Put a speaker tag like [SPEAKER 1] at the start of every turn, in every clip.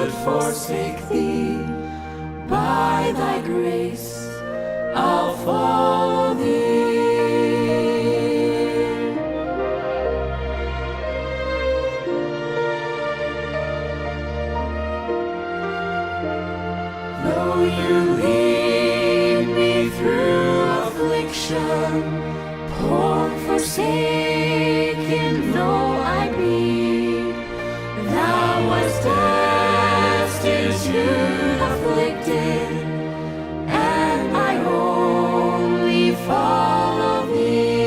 [SPEAKER 1] should forsake thee, by thy grace I'll follow thee. Though you lead me through affliction, poor forsaken though I be, thou wast destitute, afflicted, and I only follow thee.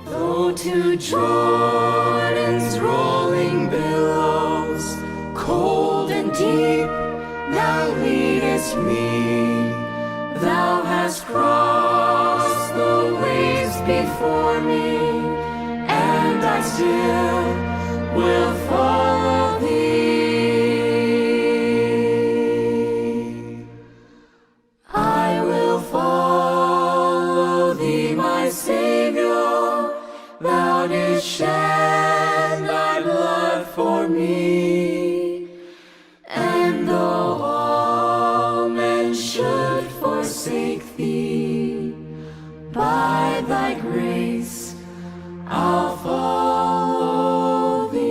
[SPEAKER 1] Though to Jordan's rolling billows, cold and deep, thou leadest me. Thou hast crossed the waves before me, and I still will follow thee. I will follow thee, my Savior. Thou didst shed thy blood for me, and though all men should forsake thee, by thy grace I'll follow thee.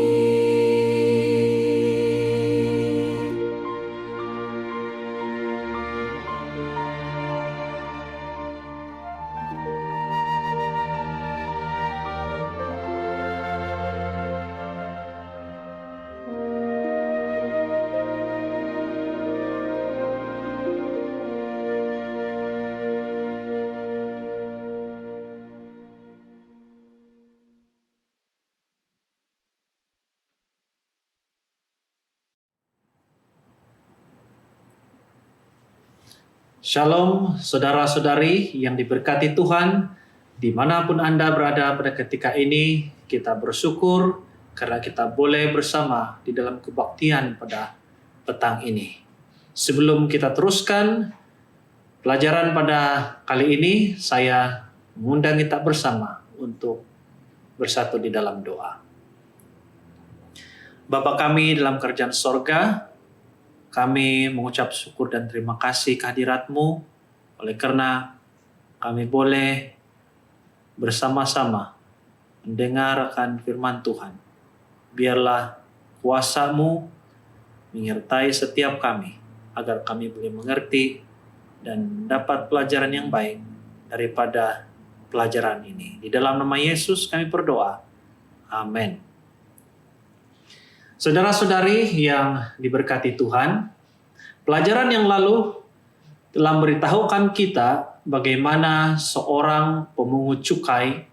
[SPEAKER 2] Shalom saudara-saudari yang diberkati Tuhan, dimanapun Anda berada pada ketika ini, kita bersyukur karena kita boleh bersama di dalam kebaktian pada petang ini. Sebelum kita teruskan pelajaran pada kali ini, saya mengundang kita bersama untuk bersatu di dalam doa. Bapa kami dalam kerajaan sorga, kami mengucap syukur dan terima kasih kehadirat-Mu, oleh karena kami boleh bersama-sama mendengarkan firman Tuhan. Biarlah kuasa-Mu menyertai setiap kami, agar kami boleh mengerti dan dapat pelajaran yang baik daripada pelajaran ini. Di dalam nama Yesus kami berdoa. Amin. Saudara-saudari yang diberkati Tuhan, pelajaran yang lalu telah memberitahukan kita bagaimana seorang pemungut cukai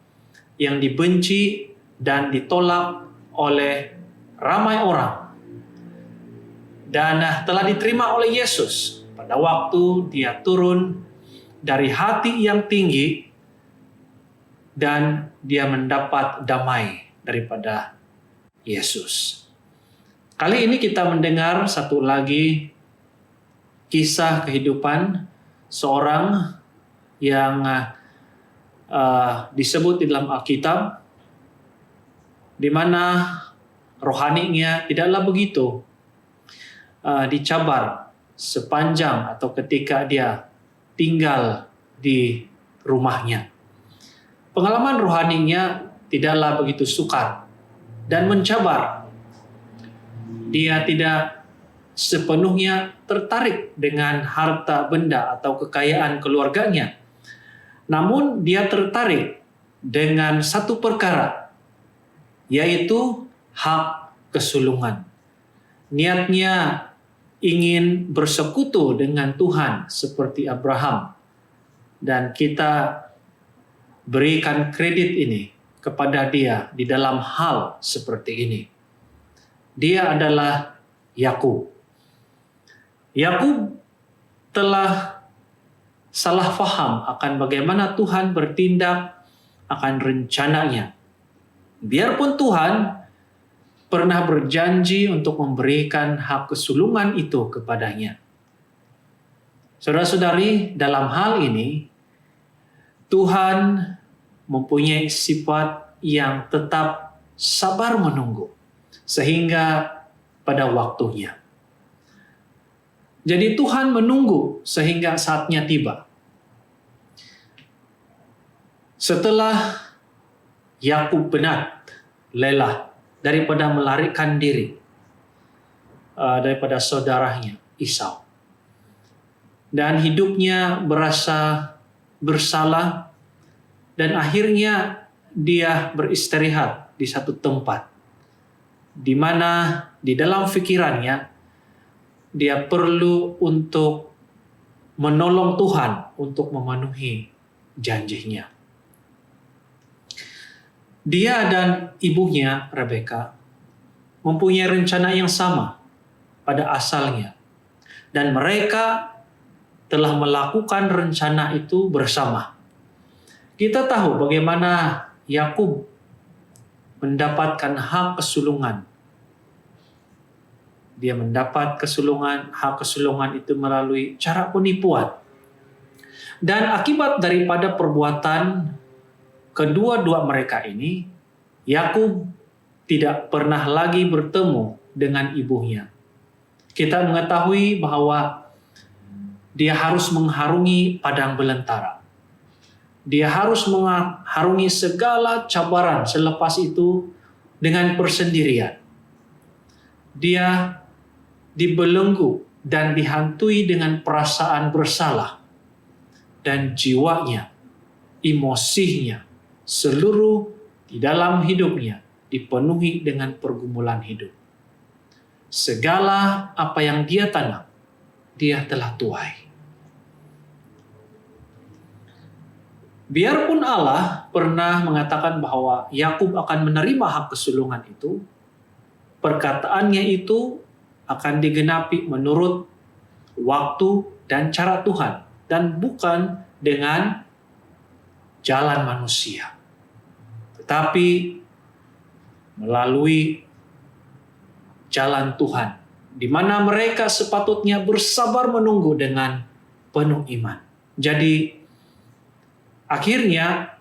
[SPEAKER 2] yang dibenci dan ditolak oleh ramai orang dan telah diterima oleh Yesus pada waktu dia turun dari hati yang tinggi dan dia mendapat damai daripada Yesus. Kali ini kita mendengar satu lagi kisah kehidupan seorang yang disebut di dalam Alkitab, di mana rohaninya tidaklah begitu dicabar sepanjang atau ketika dia tinggal di rumahnya. Pengalaman rohaninya tidaklah begitu sukar dan mencabar. Dia tidak sepenuhnya tertarik dengan harta benda atau kekayaan keluarganya. Namun dia tertarik dengan satu perkara, yaitu hak kesulungan. Niatnya ingin bersekutu dengan Tuhan seperti Abraham. Dan kita berikan kredit ini kepada dia di dalam hal seperti ini. Dia adalah Yakub. Yakub telah salah faham akan bagaimana Tuhan bertindak akan rencananya. Biarpun Tuhan pernah berjanji untuk memberikan hak kesulungan itu kepadanya. Saudara-saudari, dalam hal ini Tuhan mempunyai sifat yang tetap sabar menunggu sehingga pada waktunya. Jadi Tuhan menunggu sehingga saatnya tiba. Setelah Yakub benar lelah daripada melarikan diri daripada saudaranya Esau, dan hidupnya berasa bersalah, dan akhirnya dia beristirahat di satu tempat di mana di dalam pikirannya dia perlu untuk menolong Tuhan untuk memenuhi janjinya. Dia dan ibunya Rebeka mempunyai rencana yang sama pada asalnya, dan mereka telah melakukan rencana itu bersama. Kita tahu bagaimana Yakub mendapatkan hak kesulungan. Dia mendapat hak kesulungan itu melalui cara penipuan. Dan akibat daripada perbuatan kedua-dua mereka ini, Yakub tidak pernah lagi bertemu dengan ibunya. Kita mengetahui bahwa dia harus mengharungi padang belantara. Dia harus mengharungi segala cabaran selepas itu dengan persendirian. Dia dibelenggu dan dihantui dengan perasaan bersalah, dan jiwanya, emosinya, seluruh di dalam hidupnya dipenuhi dengan pergumulan hidup. Segala apa yang dia tanam, dia telah tuai. Biarpun Allah pernah mengatakan bahwa Yakub akan menerima hak kesulungan itu, perkataannya itu akan digenapi menurut waktu dan cara Tuhan, dan bukan dengan jalan manusia, tetapi melalui jalan Tuhan, di mana mereka sepatutnya bersabar menunggu dengan penuh iman. Jadi akhirnya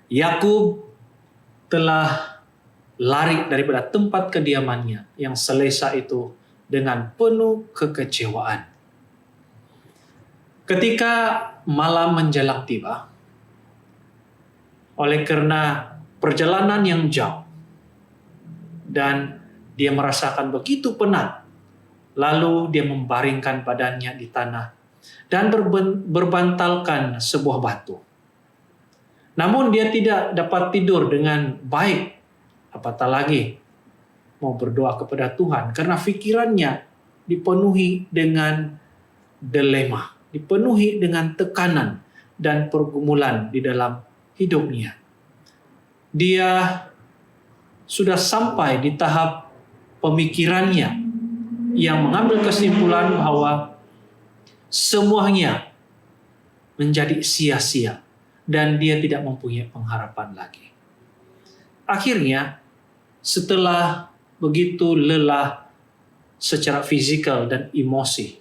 [SPEAKER 2] Yakub telah lari daripada tempat kediamannya yang selesa itu dengan penuh kekecewaan. Ketika malam menjelang tiba, oleh karena perjalanan yang jauh dan dia merasakan begitu penat, lalu dia membaringkan badannya di tanah dan berbantalkan sebuah batu. Namun dia tidak dapat tidur dengan baik, apatah lagi mau berdoa kepada Tuhan, karena pikirannya dipenuhi dengan dilema, dipenuhi dengan tekanan dan pergumulan di dalam hidupnya. Dia sudah sampai di tahap pemikirannya yang mengambil kesimpulan bahwa semuanya menjadi sia-sia dan dia tidak mempunyai pengharapan lagi. Akhirnya, setelah begitu lelah secara fisikal dan emosi,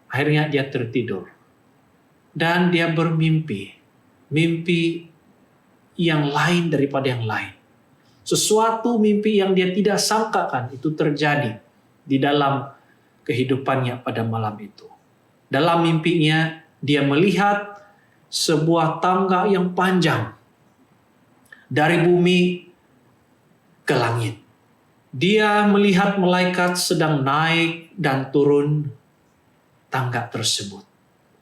[SPEAKER 2] akhirnya dia tertidur. Dan dia bermimpi, mimpi yang lain daripada yang lain. Sesuatu mimpi yang dia tidak sangkakan itu terjadi di dalam kehidupannya pada malam itu. Dalam mimpinya, dia melihat sebuah tangga yang panjang dari bumi ke langit. Dia melihat malaikat sedang naik dan turun tangga tersebut.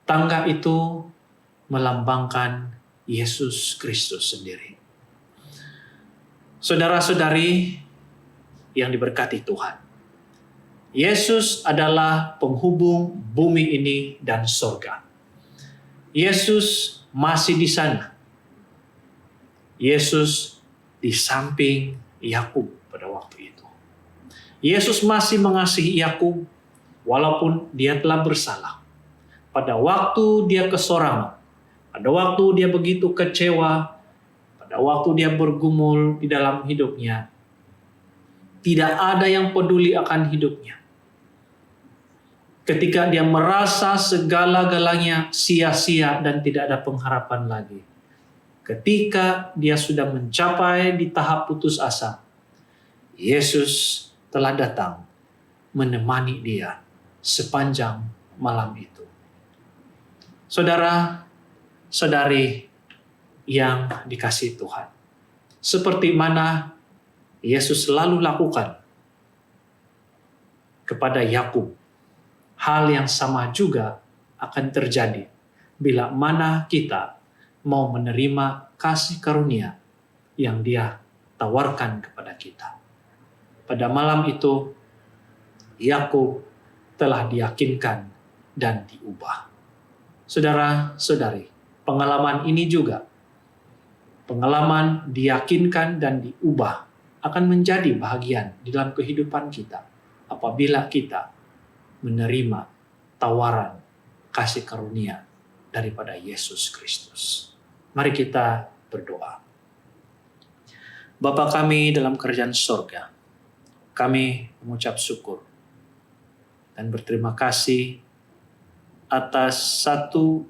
[SPEAKER 2] Tangga itu melambangkan Yesus Kristus sendiri. Saudara-saudari yang diberkati Tuhan, Yesus adalah penghubung bumi ini dan sorga. Yesus masih di sana. Yesus di samping Yakub pada waktu itu. Yesus masih mengasihi Yakub walaupun dia telah bersalah. Pada waktu dia kesorangan, pada waktu dia begitu kecewa, pada waktu dia bergumul di dalam hidupnya, tidak ada yang peduli akan hidupnya. Ketika dia merasa segala-galanya sia-sia dan tidak ada pengharapan lagi. Ketika dia sudah mencapai di tahap putus asa, Yesus telah datang menemani dia sepanjang malam itu. Saudara-saudari yang dikasihi Tuhan, seperti mana Yesus selalu lakukan kepada Yakub, hal yang sama juga akan terjadi bila mana kita mau menerima kasih karunia yang Dia tawarkan kepada kita. Pada malam itu, Yakub telah diyakinkan dan diubah. Saudara-saudari, pengalaman ini juga, pengalaman diyakinkan dan diubah, akan menjadi bahagian dalam kehidupan kita apabila kita menerima tawaran kasih karunia daripada Yesus Kristus. Mari kita berdoa. Bapa kami dalam kerajaan sorga, kami mengucap syukur dan berterima kasih atas satu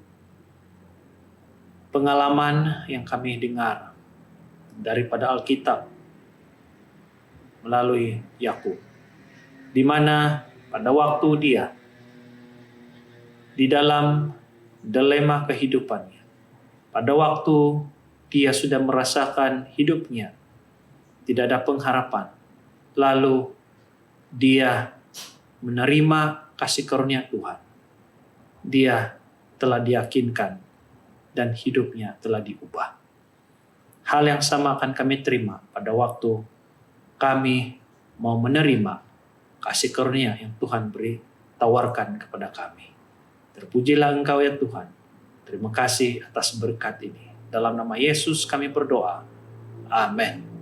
[SPEAKER 2] pengalaman yang kami dengar daripada Alkitab melalui Yakub, di mana pada waktu dia di dalam dilema kehidupannya, pada waktu dia sudah merasakan hidupnya tidak ada pengharapan, lalu dia menerima kasih karunia Tuhan. Dia telah diyakinkan dan hidupnya telah diubah. Hal yang sama akan kami terima pada waktu kami mau menerima kasih karunia yang Tuhan beri, tawarkan kepada kami. Terpujilah Engkau ya Tuhan. Terima kasih atas berkat ini. Dalam nama Yesus kami berdoa. Amin.